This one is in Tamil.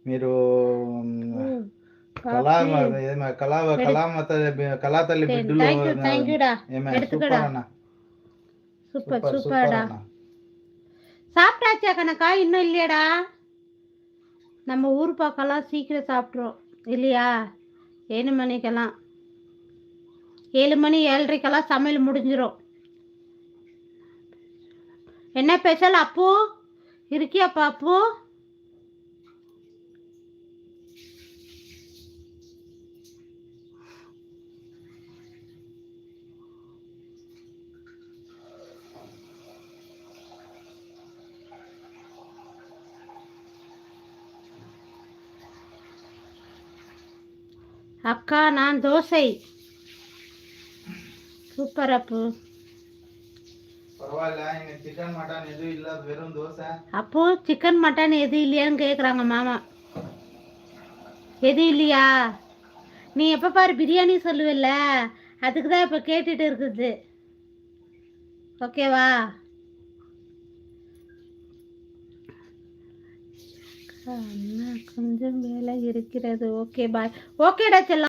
మీరు కళా తల్లి బిడ్డలు సూపర్ అన్న, சூப்பர் சூப்பர்டா. சாப்பிட்டாச்சா கணக்கா? இன்னும் இல்லையாடா? நம்ம ஊர் பக்கம்லாம் சீக்கிரம் சாப்பிட்றோம் இல்லையா? 7 மணிக்கெல்லாம், 7 மணி 7:30கெல்லாம் சமையல் முடிஞ்சிடும். என்ன ஸ்பெஷல் அப்பு? இருக்கியாப்பா அப்பு? அக்கா நான் தோசை. சூப்பர் அப்பு. அப்போ சிக்கன் மட்டன் எதுவும் இல்லையான்னு கேட்குறாங்க மாமா. எதுவும் இல்லையா? நீ எப்போ பாரு பிரியாணி சொல்லுவில்ல, அதுக்கு தான் இப்போ கேட்டுட்டு இருக்குது. ஓகேவா? அண்ணா கொஞ்சம் வேலை இருக்கிறது. Okay bye. ஓகேடா செல்லம்.